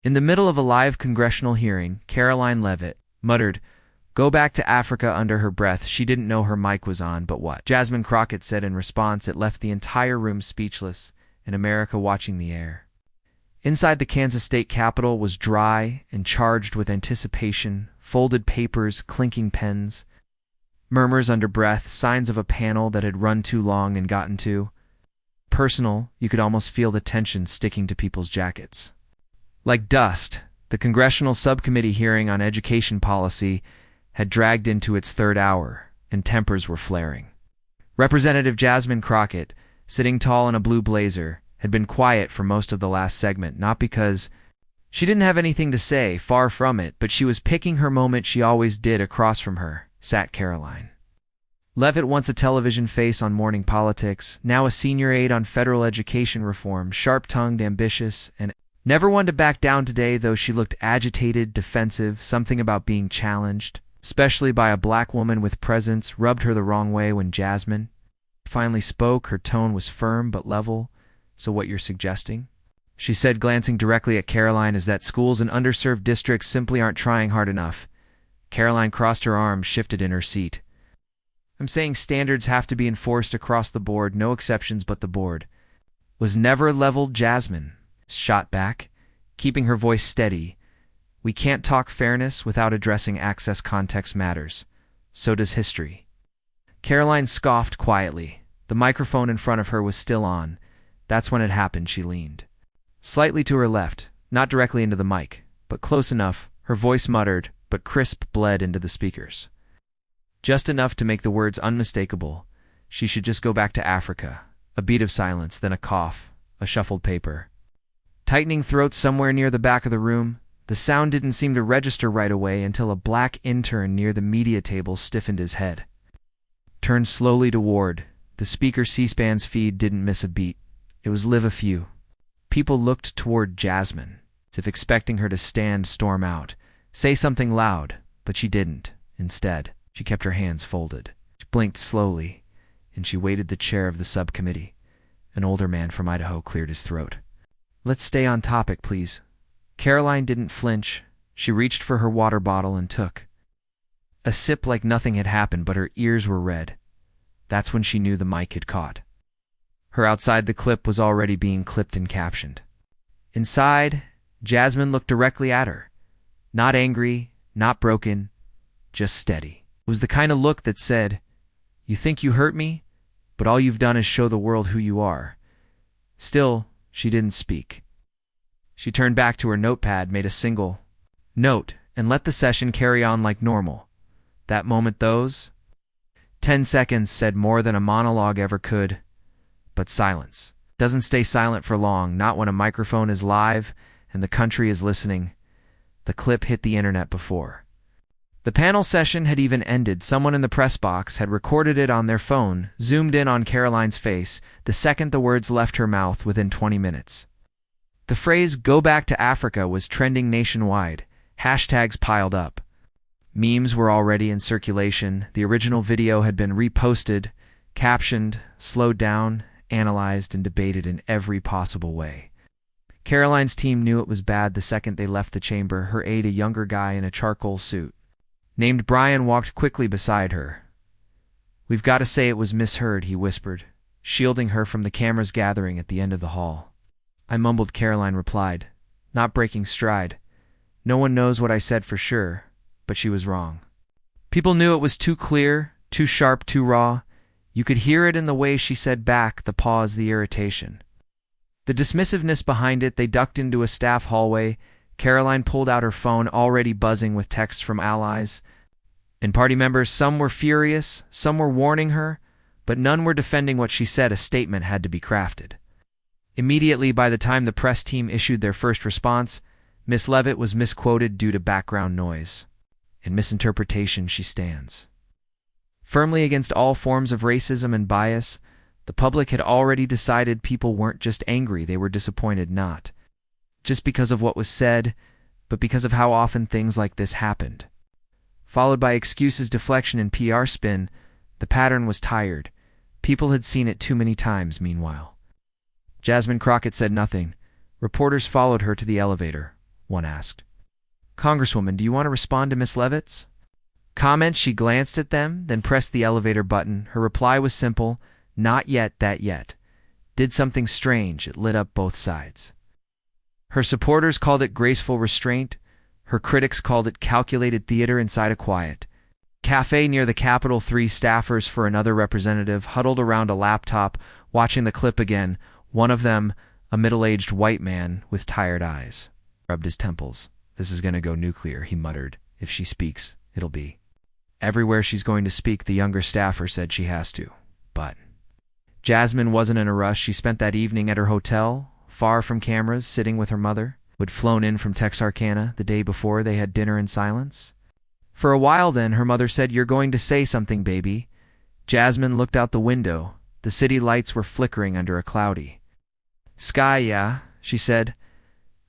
In the middle of a live congressional hearing, Karoline Leavitt muttered, "Go back to Africa," under her breath. She didn't know her mic was on, but what Jasmine Crockett said in response, it left the entire room speechless, and America watching the air. Inside the Kansas state capitol was dry and charged with anticipation, folded papers, clinking pens, murmurs under breath, signs of a panel that had run too long and gotten too personal. You could almost feel the tension sticking to people's jackets. Like dust, the Congressional Subcommittee hearing on education policy had dragged into its third hour, and tempers were flaring. Representative Jasmine Crockett, sitting tall in a blue blazer, had been quiet for most of the last segment, not because she didn't have anything to say, far from it, but she was picking her moment. She always did. Across from her sat Karoline Leavitt, once a television face on morning politics, now a senior aide on federal education reform, sharp-tongued, ambitious, and never one to back down. Today, though, she looked agitated, defensive. Something about being challenged, especially by a black woman with presence, rubbed her the wrong way. When Jasmine finally spoke, her tone was firm but level. "So what you're suggesting," she said, glancing directly at Karoline, "is that schools in underserved districts simply aren't trying hard enough." Karoline crossed her arms, shifted in her seat. "I'm saying standards have to be enforced across the board, no exceptions, but the board was never leveled." Jasmine shot back, keeping her voice steady. "We can't talk fairness without addressing access. Context matters. So does history." Karoline scoffed quietly. The microphone in front of her was still on. That's when it happened. She leaned slightly to her left, not directly into the mic, but close enough. Her voice muttered, but crisp, bled into the speakers. Just enough to make the words unmistakable. She should just go back to Africa. A beat of silence, then a cough, a shuffled paper. Tightening throats somewhere near the back of the room. The sound didn't seem to register right away until a black intern near the media table stiffened his head, turned slowly toward the speaker. C-SPAN's feed didn't miss a beat. It was live. A few people looked toward Jasmine, as if expecting her to storm out, say something loud, but she didn't. Instead, she kept her hands folded. She blinked slowly, and she waited. The chair of the subcommittee, an older man from Idaho, cleared his throat. "Let's stay on topic, please." Karoline didn't flinch. She reached for her water bottle and took a sip like nothing had happened, but her ears were red. That's when she knew the mic had caught her. Outside, the clip was already being clipped and captioned. Inside, Jasmine looked directly at her. Not angry, not broken, just steady. It was the kind of look that said, "You think you hurt me, but all you've done is show the world who you are." Still, she didn't speak. She turned back to her notepad, made a single note, and let the session carry on like normal. That moment, those 10 seconds, said more than a monologue ever could. But silence doesn't stay silent for long, not when a microphone is live and the country is listening. The clip hit the internet before the panel session had even ended. Someone in the press box had recorded it on their phone, zoomed in on Karoline's face the second the words left her mouth. Within 20 minutes, the phrase "go back to Africa" was trending nationwide. Hashtags piled up. Memes were already in circulation. The original video had been reposted, captioned, slowed down, analyzed, and debated in every possible way. Karoline's team knew it was bad the second they left the chamber. Her aide, a younger guy in a charcoal suit named Brian, walked quickly beside her. "We've got to say it was misheard," he whispered, shielding her from the cameras gathering at the end of the hall. "I mumbled," Karoline replied, not breaking stride. "No one knows what I said for sure, but she was wrong." People knew it was too clear, too sharp, too raw. You could hear it in the way she said back, the pause, the irritation, the dismissiveness behind it. They ducked into a staff hallway. Karoline pulled out her phone, already buzzing with texts from allies and party members. Some were furious, some were warning her, but none were defending what she said. A statement had to be crafted immediately. By the time the press team issued their first response, Miss Leavitt was misquoted due to background noise and misinterpretation. She stands firmly against all forms of racism and bias. The public had already decided people weren't just angry, they were disappointed, not just because of what was said, but because of how often things like this happened. Followed by excuses, deflection, and PR spin, the pattern was tired. People had seen it too many times. Meanwhile, Jasmine Crockett said nothing. Reporters followed her to the elevator. one asked. Congresswoman, do you want to respond to Miss Leavitt's comment? She glanced at them, then pressed the elevator button. Her reply was simple, not yet, that yet. Did something strange, it lit up both sides. Her supporters called it graceful restraint. Her critics called it calculated theater inside a quiet cafe near the Capitol. 3 staffers for another representative huddled around a laptop, watching the clip again. One of them, a middle-aged white man with tired eyes, rubbed his temples. This is going to go nuclear, he muttered. If she speaks, it'll be everywhere she's going to speak. The younger staffer said she has to. But Jasmine wasn't in a rush. She spent that evening at her hotel, far from cameras, sitting with her mother, who had flown in from Texarkana the day before. They had dinner in silence. For a while then, her mother said, "You're going to say something, baby." Jasmine looked out the window. The city lights were flickering under a cloudy sky. Yeah, she said,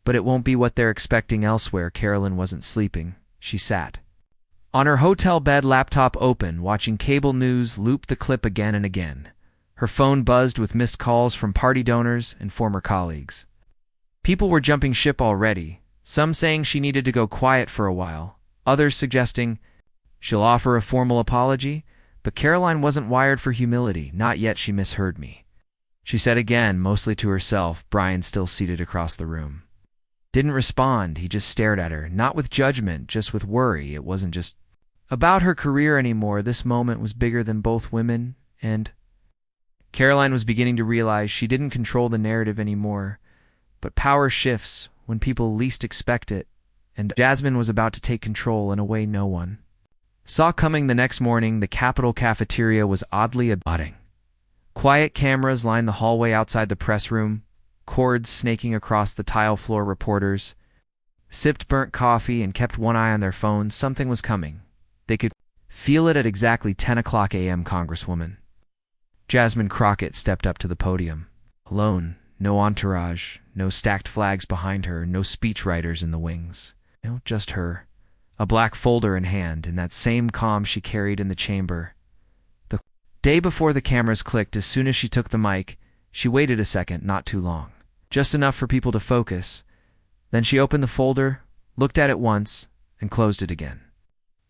but it won't be what they're expecting elsewhere. Karoline wasn't sleeping. She sat on her hotel bed, laptop open, watching cable news loop the clip again and again. Her phone buzzed with missed calls from party donors and former colleagues. People were jumping ship already, some saying she needed to go quiet for a while, others suggesting she'll offer a formal apology. But Karoline wasn't wired for humility. Not yet. She misheard me, she said again, mostly to herself. Brian, still seated across the room, didn't respond. He just stared at her, not with judgment, just with worry. It wasn't just about her career anymore. This moment was bigger than both women, and Karoline was beginning to realize she didn't control the narrative anymore. But power shifts when people least expect it, and Jasmine was about to take control in a way no one saw coming. The next morning, the Capitol cafeteria was oddly abiding. Quiet cameras lined the hallway outside the press room, cords snaking across the tile floor. Reporters sipped burnt coffee and kept one eye on their phones. Something was coming. They could feel it at exactly 10 o'clock a.m. Congresswoman Jasmine Crockett stepped up to the podium. Alone, no entourage, no stacked flags behind her, no speechwriters in the wings. No, just her. A black folder in hand, in that same calm she carried in the chamber. The day before the cameras clicked, as soon as she took the mic, she waited a second, not too long. Just enough for people to focus. Then she opened the folder, looked at it once, and closed it again.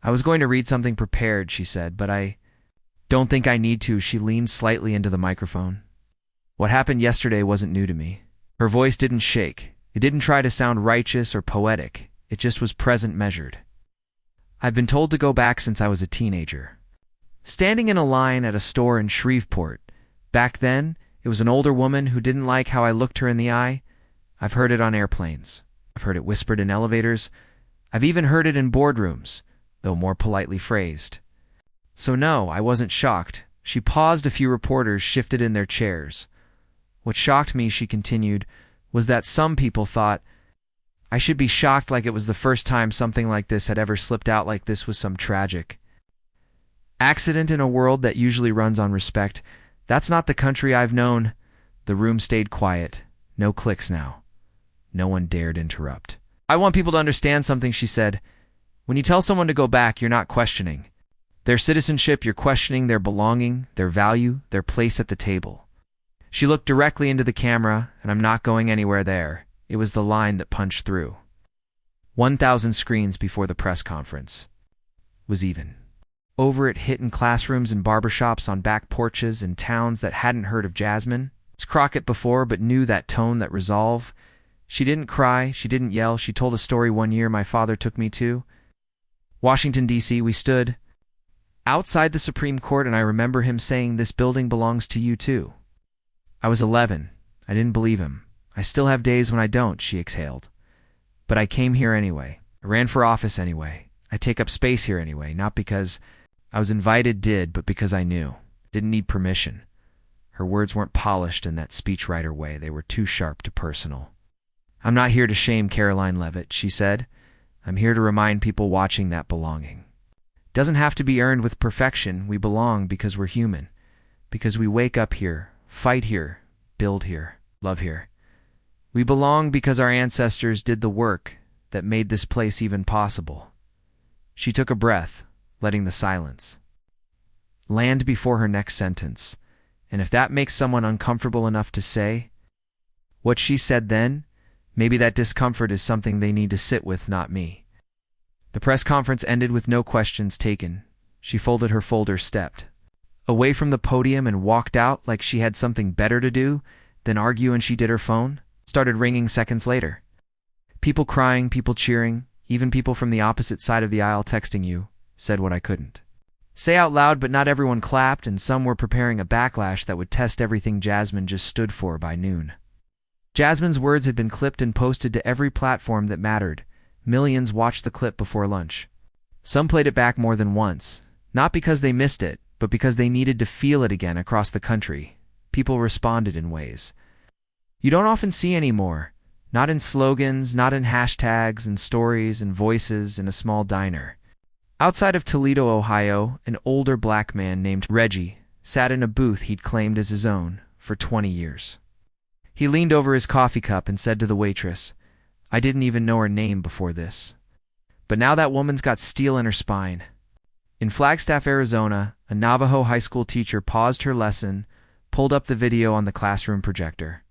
I was going to read something prepared, she said, but I don't think I need to. She leaned slightly into the microphone. What happened yesterday wasn't new to me. Her voice didn't shake. It didn't try to sound righteous or poetic. It just was present, measured. I've been told to go back since I was a teenager. Standing in a line at a store in Shreveport. Back then, it was an older woman who didn't like how I looked her in the eye. I've heard it on airplanes. I've heard it whispered in elevators. I've even heard it in boardrooms, though more politely phrased. So no, I wasn't shocked. She paused. A few reporters shifted in their chairs. What shocked me, she continued, was that some people thought I should be shocked, like it was the first time something like this had ever slipped out, like this was some tragic accident in a world that usually runs on respect. That's not the country I've known. The room stayed quiet. No clicks now. No one dared interrupt. I want people to understand something, she said. When you tell someone to go back, you're not questioning their citizenship, you're questioning their belonging, their value, their place at the table. She looked directly into the camera, and I'm not going anywhere there. It was the line that punched through. 1,000 screens before the press conference was even. Over it, hit in classrooms and barbershops, on back porches in towns that hadn't heard of Jasmine Crockett before but knew that tone, that resolve. She didn't cry, she didn't yell. She told a story one year my father took me to Washington, D.C. We stood outside the Supreme Court, and I remember him saying, "This building belongs to you too." I was 11. I didn't believe him. I still have days when I don't, she exhaled. But I came here anyway. I ran for office anyway. I take up space here anyway, not because I was invited, but because I knew. Didn't need permission. Her words weren't polished in that speechwriter way. They were too sharp, too personal. I'm not here to shame Karoline Leavitt, she said. I'm here to remind people watching that belonging doesn't have to be earned with perfection. We belong because we're human. Because we wake up here, fight here, build here, love here. We belong because our ancestors did the work that made this place even possible. She took a breath, letting the silence land before her next sentence. And if that makes someone uncomfortable enough to say, what she said then Maybe that discomfort is something they need to sit with, not me. The press conference ended with no questions taken. She folded her folder, stepped away from the podium, and walked out like she had something better to do than argue, and she did her phone. Started ringing seconds later. People crying, people cheering, even people from the opposite side of the aisle texting you, said what I couldn't say out loud, but not everyone clapped, and some were preparing a backlash that would test everything Jasmine just stood for by noon. Jasmine's words had been clipped and posted to every platform that mattered. Millions watched the clip before lunch. Some played it back more than once, not because they missed it, but because they needed to feel it again across the country. People responded in ways you don't often see anymore. Not in slogans, not in hashtags and stories and voices in a small diner. Outside of Toledo, Ohio, an older black man named Reggie sat in a booth he'd claimed as his own for 20 years. He leaned over his coffee cup and said to the waitress, "I didn't even know her name before this. But now that woman's got steel in her spine." In Flagstaff, Arizona, a Navajo high school teacher paused her lesson, pulled up the video on the classroom projector,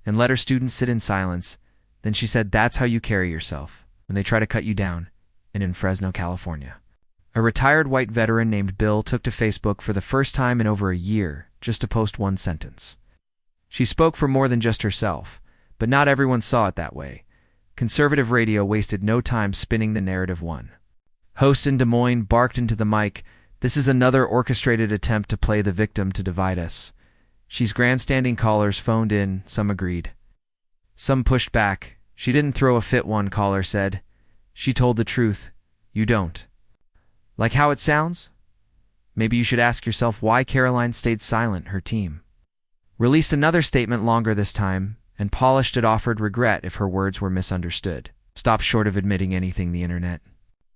and let her students sit in silence. Then she said, "That's how you carry yourself when they try to cut you down." And in Fresno, California, a retired white veteran named Bill took to Facebook for the first time in over a year just to post one sentence. She spoke for more than just herself, but not everyone saw it that way. Conservative radio wasted no time spinning the narrative. One host in Des Moines barked into the mic, "This is another orchestrated attempt to play the victim to divide us." She's grandstanding. Callers phoned in, some agreed. Some pushed back. "She didn't throw a fit," one caller said. "She told the truth. You don't." Like how it sounds? Maybe you should ask yourself why Karoline stayed silent. Her team released another statement, longer this time, and polished it, offered regret if her words were misunderstood. Stopped short of admitting anything. The internet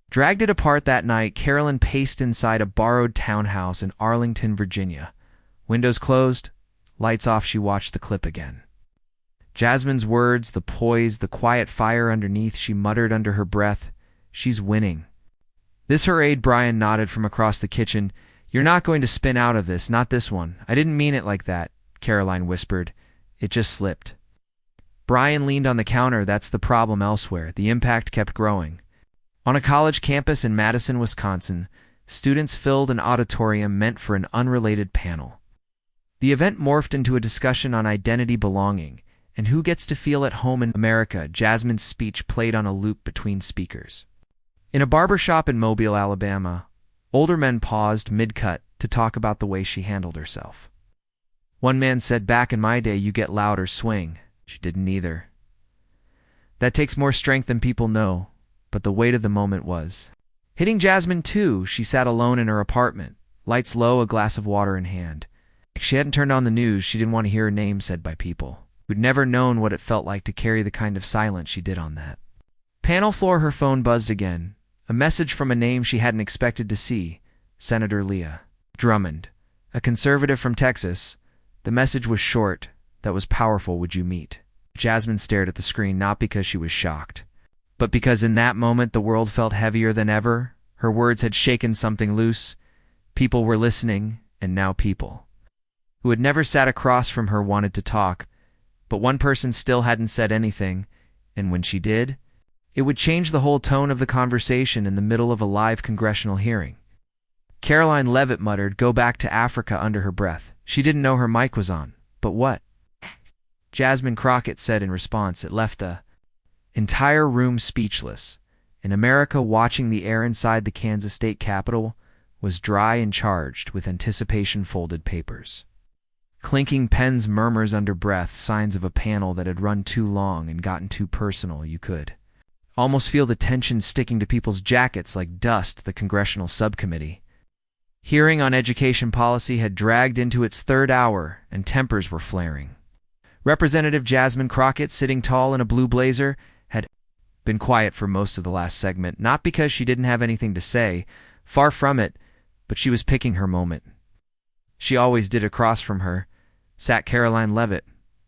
dragged it apart. That night, Karoline paced inside a borrowed townhouse in Arlington, Virginia. Windows closed, lights off. She watched the clip again. Jasmine's words, the poise, the quiet fire underneath. She muttered under her breath, "She's winning." This her aide Brian nodded from across the kitchen. "You're not going to spin out of this, not this one. I didn't mean it like that," Karoline whispered. "It just slipped." Brian leaned on the counter. That's the problem elsewhere. The impact kept growing. On a college campus in Madison, Wisconsin, students filled an auditorium meant for an unrelated panel. The event morphed into a discussion on identity, belonging, and who gets to feel at home in America. Jasmine's speech played on a loop between speakers. In a barbershop in Mobile, Alabama, older men paused mid-cut to talk about the way she handled herself. One man said, "Back in my day, you get loud or swing." She didn't either. That takes more strength than people know, but the weight of the moment was hitting Jasmine too. She sat alone in her apartment, lights low, a glass of water in hand. She hadn't turned on the news. She didn't want to hear her name said by people who'd never known what it felt like to carry the kind of silence she did on that panel floor. Her phone buzzed again. A message from a name she hadn't expected to see, Senator Leah Drummond, a conservative from Texas. The message was short, that was powerful. "Would you meet?" Jasmine stared at the screen, not because she was shocked, but because in that moment the world felt heavier than ever. Her words had shaken something loose. People were listening, and now people who had never sat across from her wanted to talk, but one person still hadn't said anything, and when she did, it would change the whole tone of the conversation in the middle of a live congressional hearing. Karoline Leavitt muttered, "Go back to Africa," under her breath. She didn't know her mic was on. But what? Jasmine Crockett said in response. It left the entire room speechless. In America, watching the air inside the Kansas state capitol was dry and charged with anticipation-folded papers. Clinking pens, murmurs under breath, signs of a panel that had run too long and gotten too personal. You could almost feel the tension sticking to people's jackets like dust. The congressional subcommittee hearing on education policy had dragged into its third hour, and tempers were flaring. Representative Jasmine Crockett, sitting tall in a blue blazer, had been quiet for most of the last segment, not because she didn't have anything to say, far from it, but she was picking her moment. She always did. Across from her sat Karoline Leavitt,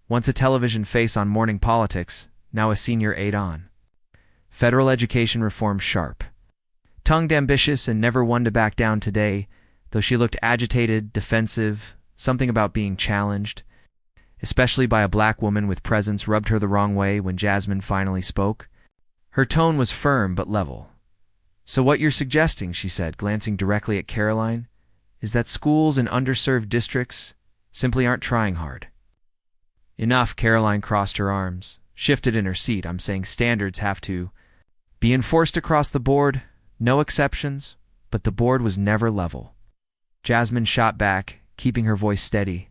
once a television face on morning politics, now a senior aide on federal education reform, sharp tongued, ambitious, and never one to back down. Today, though she looked agitated, defensive, something about being challenged, especially by a black woman with presence, rubbed her the wrong way when Jasmine finally spoke. Her tone was firm but level. "So what you're suggesting," she said, glancing directly at Karoline, "is that schools in underserved districts simply aren't trying hard." "Enough," Karoline crossed her arms, shifted in her seat. "I'm saying standards have to be enforced across the board, no exceptions, but the board was never level." Jasmine shot back, keeping her voice steady.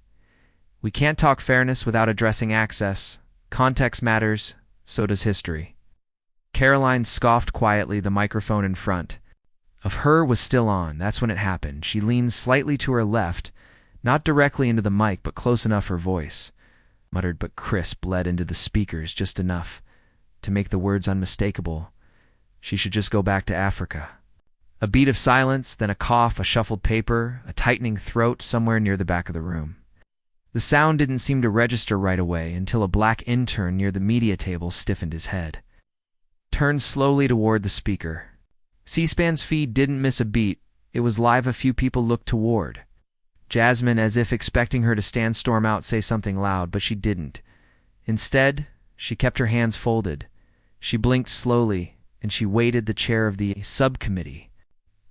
"We can't talk fairness without addressing access. Context matters, so does history." Karoline scoffed quietly, the microphone in front of her was still on. That's when it happened. She leaned slightly to her left, not directly into the mic, but close enough her voice, muttered but crisp, bled into the speakers just enough to make the words unmistakable. She should just go back to Africa. A beat of silence, then a cough, a shuffled paper, a tightening throat somewhere near the back of the room. The sound didn't seem to register right away until a black intern near the media table stiffened his head, turned slowly toward the speaker. C-SPAN's feed didn't miss a beat. It was live. A few people looked toward Jasmine as if expecting her to storm out, say something loud, but she didn't. Instead, she kept her hands folded. She blinked slowly, and she waited. The chair of the subcommittee,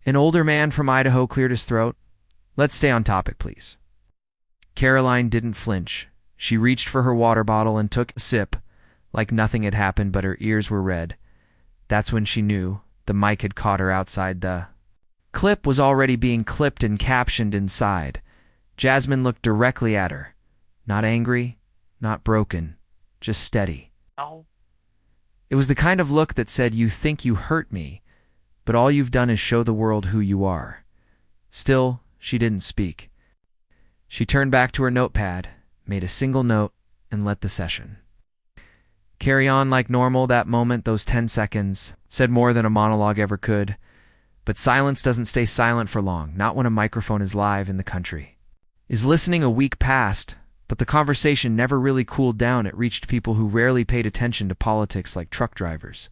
an older man from Idaho, cleared his throat. "Let's stay on topic, please." Karoline didn't flinch. She reached for her water bottle and took a sip, like nothing had happened, but her ears were red. That's when she knew the mic had caught her outside. The clip was already being clipped and captioned inside. Jasmine looked directly at her. Not angry, not broken, just steady. No. It was the kind of look that said, "You think you hurt me, but all you've done is show the world who you are." Still, she didn't speak. She turned back to her notepad, made a single note, and let the session carry on like normal. That moment, those 10 seconds, said more than a monologue ever could. But silence doesn't stay silent for long, not when a microphone is live in the country. Is listening. A week passed, but the conversation never really cooled down. It reached people who rarely paid attention to politics, like truck drivers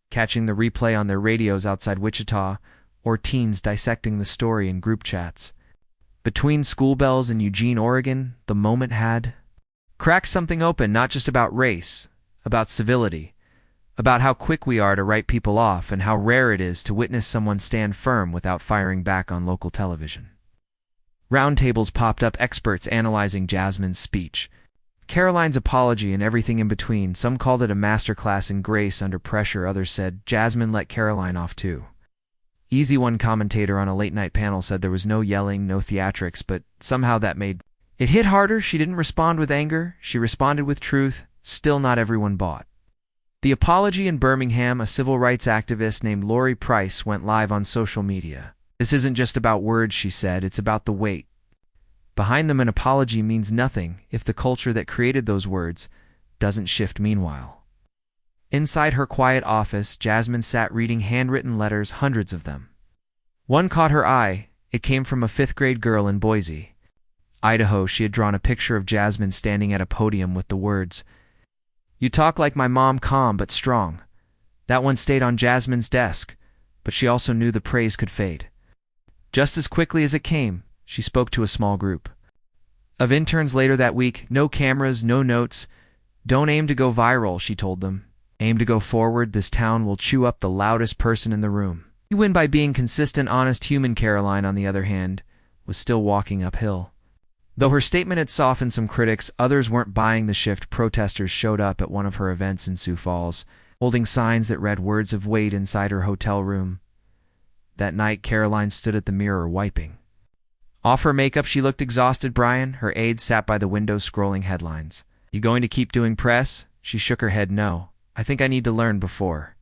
catching the replay on their radios outside Wichita, or teens dissecting the story in group chats. Between school bells in Eugene, Oregon, the moment had cracked something open, not just about race, about civility, about how quick we are to write people off, and how rare it is to witness someone stand firm without firing back on local television. Roundtables popped up, experts analyzing Jasmine's speech, Karoline's apology, and everything in between. Some called it a masterclass in grace under pressure. Others said Jasmine let Karoline off too easy. One commentator on a late-night panel said there was no yelling, no theatrics, but somehow that made it hit harder. She didn't respond with anger. She responded with truth. Still, not everyone bought the apology. In Birmingham, a civil rights activist named Lori Price went live on social media. "This isn't just about words," she said. "It's about the weight behind them. An apology means nothing if the culture that created those words doesn't shift." Meanwhile, inside her quiet office, Jasmine sat reading handwritten letters, hundreds of them. One caught her eye. It came from a fifth-grade girl in Boise, Idaho. She had drawn a picture of Jasmine standing at a podium with the words, "You talk like my mom, calm but strong." That one stayed on Jasmine's desk, but she also knew the praise could fade just as quickly as it came. She spoke to a small group of interns later that week. "No cameras, no notes. Don't aim to go viral," she told them. "Aim to go forward. This town will chew up the loudest person in the room. You win by being consistent, honest, human." Karoline, on the other hand, was still walking uphill. Though her statement had softened some critics, others weren't buying the shift. Protesters showed up at one of her events in Sioux Falls, holding signs that read words of weight inside her hotel room. That night, Karoline stood at the mirror wiping off her makeup. She looked exhausted. Brian, her aide, sat by the window scrolling headlines. "You going to keep doing press?" She shook her head. "No. I think I need to learn before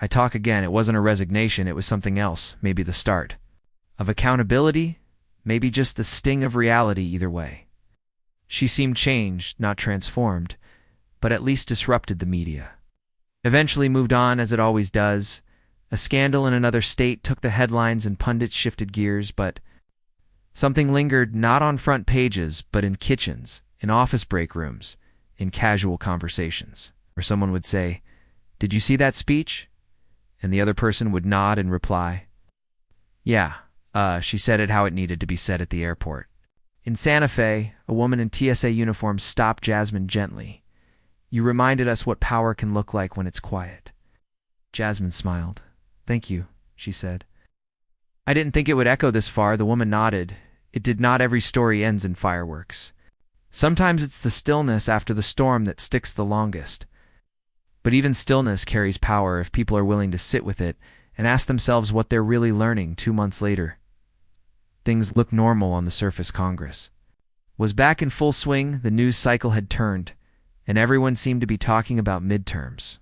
I talk again." It wasn't a resignation. It was something else. Maybe the start of accountability. Maybe just the sting of reality. Either way, she seemed changed, not transformed, but at least disrupted. The media eventually moved on, as it always does. A scandal in another state took the headlines and pundits shifted gears, but something lingered, not on front pages, but in kitchens, in office break rooms, in casual conversations, where someone would say, "Did you see that speech?" And the other person would nod and reply, "Yeah, she said it how it needed to be said at the airport." In Santa Fe, a woman in TSA uniform stopped Jasmine gently. "You reminded us what power can look like when it's quiet." Jasmine smiled. "Thank you," she said. "I didn't think it would echo this far," the woman nodded. "It did not. Every story ends in fireworks. Sometimes it's the stillness after the storm that sticks the longest. But even stillness carries power if people are willing to sit with it and ask themselves what they're really learning 2 months later." Things looked normal on the surface. Congress was back in full swing, the news cycle had turned, and everyone seemed to be talking about midterms,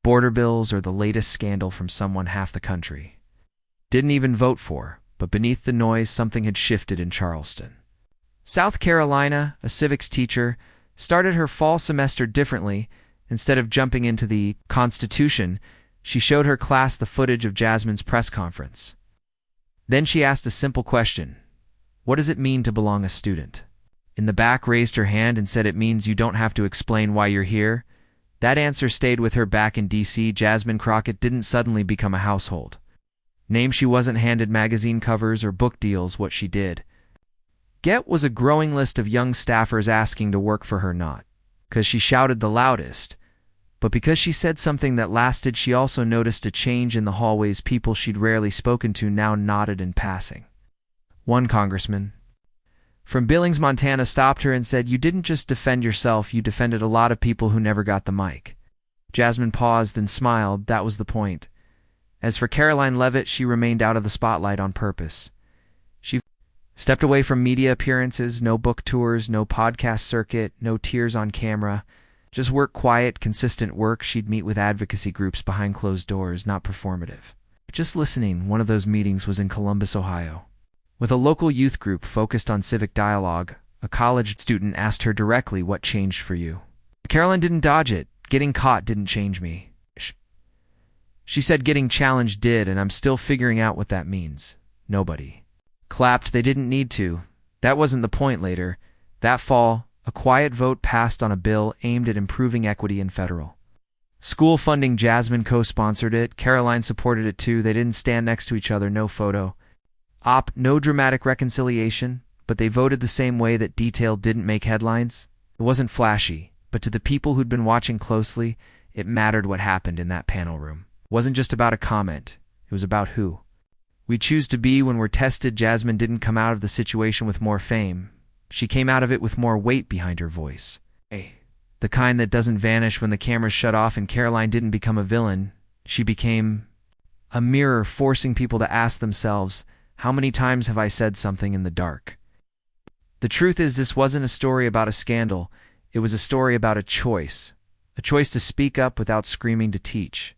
border bills, or the latest scandal from someone half the country didn't even vote for. But beneath the noise, something had shifted in Charleston, South Carolina. A civics teacher started her fall semester differently. Instead of jumping into the Constitution, she showed her class the footage of Jasmine's press conference. Then she asked a simple question: "What does it mean to belong a student?" In the back raised her hand and said, "It means you don't have to explain why you're here." That answer stayed with her back in D.C. Jasmine Crockett didn't suddenly become a household name. She wasn't handed magazine covers or book deals. What she did get was a growing list of young staffers asking to work for her, not because she shouted the loudest, but because she said something that lasted. She also noticed a change in the hallways. People she'd rarely spoken to now nodded in passing. One congressman from Billings, Montana, stopped her and said, "You didn't just defend yourself, you defended a lot of people who never got the mic." Jasmine paused, then smiled. That was the point. As for Karoline Leavitt, she remained out of the spotlight on purpose. She stepped away from media appearances, no book tours, no podcast circuit, no tears on camera. Just work, quiet, consistent work. She'd meet with advocacy groups behind closed doors, not performative. Just listening. One of those meetings was in Columbus, Ohio, with a local youth group focused on civic dialogue. A college student asked her directly, "What changed for you?" Karoline didn't dodge it. "Getting caught didn't change me." She said, "Getting challenged did, and I'm still figuring out what that means." Nobody clapped. They didn't need to. That wasn't the point. Later that fall, a quiet vote passed on a bill aimed at improving equity in federal school funding. Jasmine co-sponsored it. Karoline supported it too. They didn't stand next to each other. No photo op, no dramatic reconciliation, but they voted the same way. That detail didn't make headlines. It wasn't flashy, but to the people who'd been watching closely, it mattered. What happened in that panel room wasn't just about a comment. It was about who we choose to be when we're tested. Jasmine didn't come out of the situation with more fame. She came out of it with more weight behind her voice. The kind that doesn't vanish when the cameras shut off. And Karoline didn't become a villain. She became a mirror, forcing people to ask themselves, how many times have I said something in the dark? The truth is, this wasn't a story about a scandal. It was a story about a choice to speak up without screaming, to teach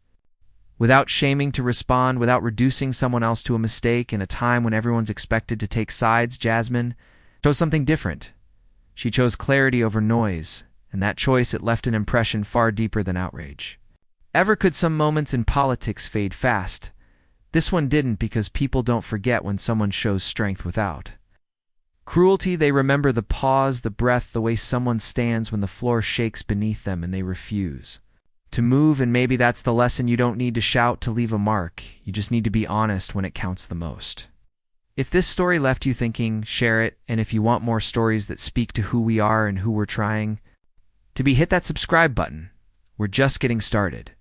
without shaming, to respond without reducing someone else to a mistake. In a time when everyone's expected to take sides, Jasmine chose something different. She chose clarity over noise, and that choice, it left an impression far deeper than outrage ever could. Some moments in politics fade fast. This one didn't, because people don't forget when someone shows strength without cruelty. They remember the pause, the breath, the way someone stands when the floor shakes beneath them and they refuse to move. And maybe that's the lesson. You don't need to shout to leave a mark. You just need to be honest when it counts the most. If this story left you thinking, share it. And if you want more stories that speak to who we are and who we're trying to be, hit that subscribe button. We're just getting started.